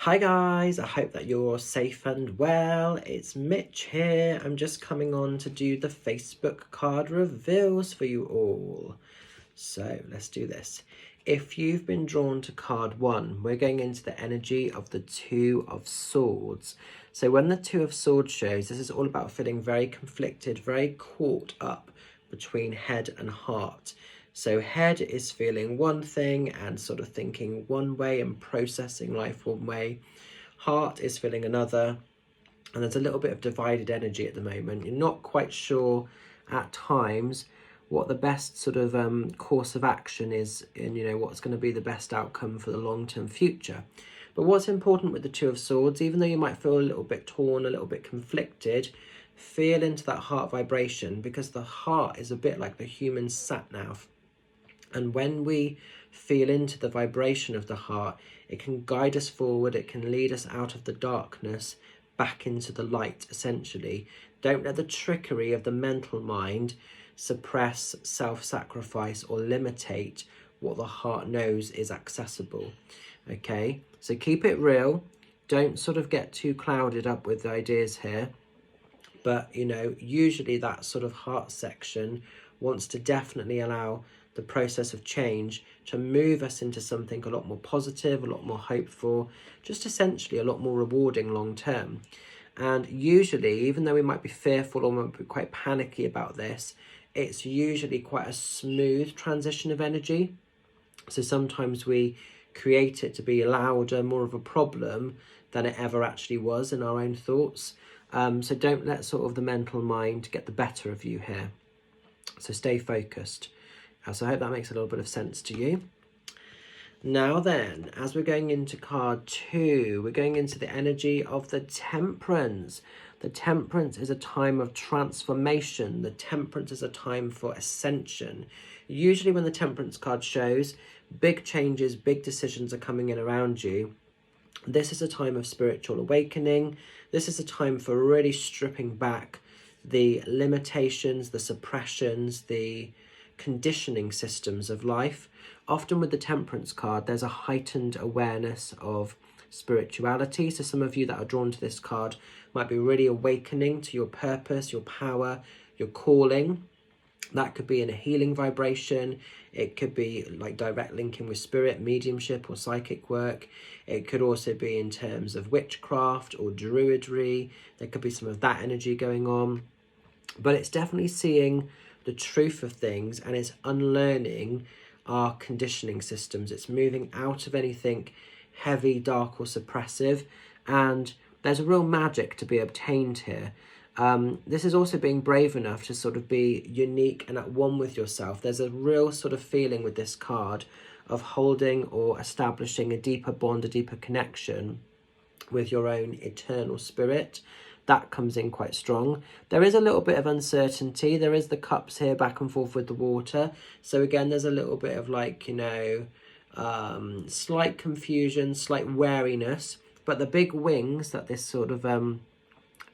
Hi guys, I hope that you're safe and well. It's Mitch here. I'm just coming on to do the Facebook card reveals for you all. So let's do this. If you've been drawn to card 1, we're going into the energy of the Two of Swords. So when the Two of Swords shows, this is all about feeling very conflicted, very caught up between head and heart. So head is feeling one thing and sort of thinking one way and processing life one way. Heart is feeling another. And there's a little bit of divided energy at the moment. You're not quite sure at times what the best sort of course of action is, and what's going to be the best outcome for the long-term future. But what's important with the Two of Swords, even though you might feel a little bit torn, a little bit conflicted, feel into that heart vibration, because the heart is a bit like the human sat-nav. And when we feel into the vibration of the heart, it can guide us forward, it can lead us out of the darkness, back into the light, essentially. Don't let the trickery of the mental mind suppress, self-sacrifice, or limitate what the heart knows is accessible. Okay, so keep it real. Don't sort of get too clouded up with the ideas here. But, usually that sort of heart section wants to definitely allow the process of change to move us into something a lot more positive, a lot more hopeful, just essentially a lot more rewarding long term. And usually, even though we might be fearful or might be quite panicky about this, it's usually quite a smooth transition of energy. So sometimes we create it to be louder, more of a problem than it ever actually was in our own thoughts. So don't let sort of the mental mind get the better of you here. So stay focused. So I hope that makes a little bit of sense to you. Now then, as we're going into card 2, we're going into the energy of the Temperance. The Temperance is a time of transformation. The Temperance is a time for ascension. Usually when the Temperance card shows, big changes, big decisions are coming in around you. This is a time of spiritual awakening. This is a time for really stripping back the limitations, the suppressions, the conditioning systems of life. Often with the Temperance card, there's a heightened awareness of spirituality. So some of you that are drawn to this card might be really awakening to your purpose, your power, your calling. That could be in a healing vibration. It could be like direct linking with spirit, mediumship, or psychic work. It could also be in terms of witchcraft or druidry. There could be some of that energy going on. But it's definitely seeing the truth of things, and it's unlearning our conditioning systems. It's moving out of anything heavy, dark, or suppressive. And there's a real magic to be obtained here. This is also being brave enough to sort of be unique and at one with yourself. There's a real sort of feeling with this card of holding or establishing a deeper bond, a deeper connection with your own eternal spirit. That comes in quite strong. There is a little bit of uncertainty. There is the cups here back and forth with the water. So again, there's a little bit of like, slight confusion, slight wariness. But the big wings that this sort of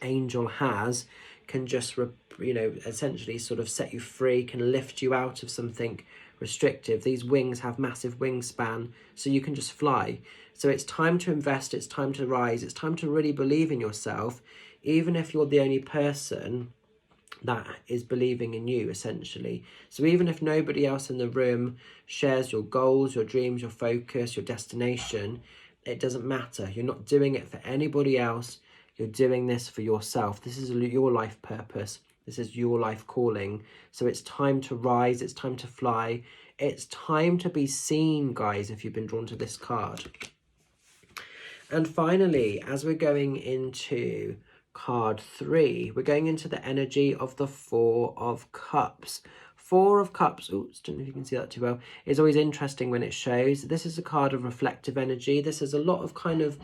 angel has can just essentially sort of set you free, can lift you out of something restrictive. These wings have massive wingspan, so you can just fly. So it's time to invest, it's time to rise, it's time to really believe in yourself, even if you're the only person that is believing in you, essentially. So even if nobody else in the room shares your goals, your dreams, your focus, your destination, it doesn't matter. You're not doing it for anybody else. You're doing this for yourself. This is your life purpose. This is your life calling. So it's time to rise. It's time to fly. It's time to be seen, guys, if you've been drawn to this card. And finally, as we're going into card 3, we're going into the energy of the Four of Cups. Four of Cups, oops, don't know if you can see that too well, is always interesting when it shows. This is a card of reflective energy. This is a lot of kind of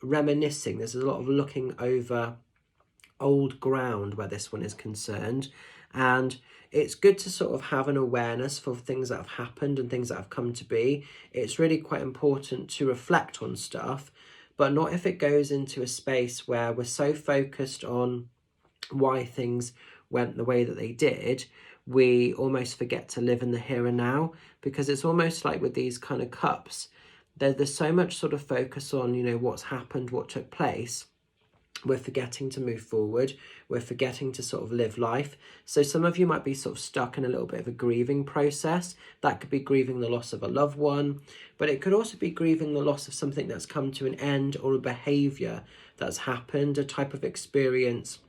reminiscing. There's a lot of looking over old ground where this one is concerned. And it's good to sort of have an awareness for things that have happened and things that have come to be. It's really quite important to reflect on stuff, but not if it goes into a space where we're so focused on why things went the way that they did, we almost forget to live in the here and now. Because it's almost like with these kind of cups, there's so much sort of focus on, you know, what's happened, what took place. We're forgetting to move forward. We're forgetting to sort of live life. So some of you might be sort of stuck in a little bit of a grieving process. That could be grieving the loss of a loved one, but it could also be grieving the loss of something that's come to an end, or a behavior that's happened, a type of experience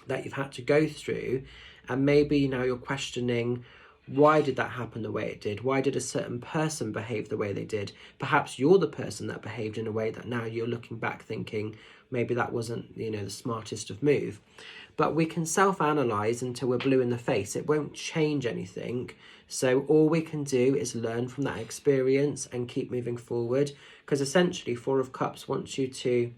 that you've had to go through. And maybe now you're questioning, why did that happen the way it did? Why did a certain person behave the way they did? Perhaps you're the person that behaved in a way that now you're looking back thinking, maybe that wasn't, you know, the smartest of move. But we can self-analyze until we're blue in the face. It won't change anything. So all we can do is learn from that experience and keep moving forward. Because essentially, Four of Cups wants you to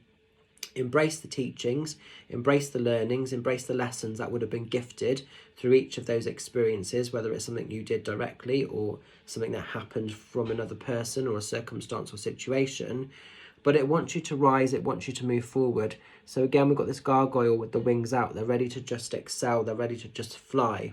embrace the teachings, embrace the learnings, embrace the lessons that would have been gifted through each of those experiences, whether it's something you did directly or something that happened from another person or a circumstance or situation. But it wants you to rise, it wants you to move forward. So again, we've got this gargoyle with the wings out. They're ready to just excel, they're ready to just fly.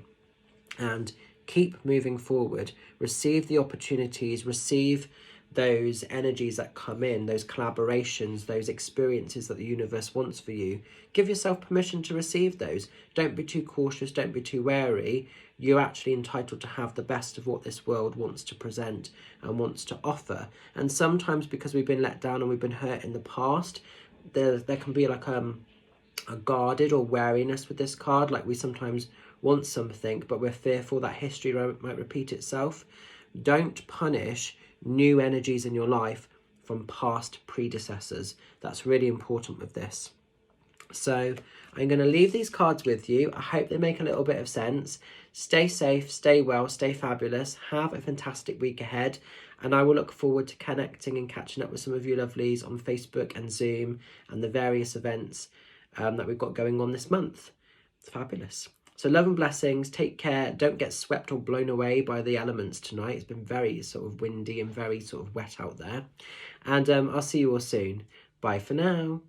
And keep moving forward. Receive the opportunities, receive those energies that come in, those collaborations, those experiences that the universe wants for you. Give yourself permission to receive those. Don't be too cautious, don't be too wary. You're actually entitled to have the best of what this world wants to present and wants to offer. And sometimes, because we've been let down and we've been hurt in the past, there can be like a guarded or wariness with this card. Like, we sometimes want something, but we're fearful that history might repeat itself. Don't punish new energies in your life from past predecessors. That's really important with this. So I'm going to leave these cards with you. I hope they make a little bit of sense. Stay safe, stay well, stay fabulous. Have a fantastic week ahead. And I will look forward to connecting and catching up with some of you lovelies on Facebook and Zoom and the various events that we've got going on this month. It's fabulous. So love and blessings. Take care. Don't get swept or blown away by the elements tonight. It's been very sort of windy and very sort of wet out there. And I'll see you all soon. Bye for now.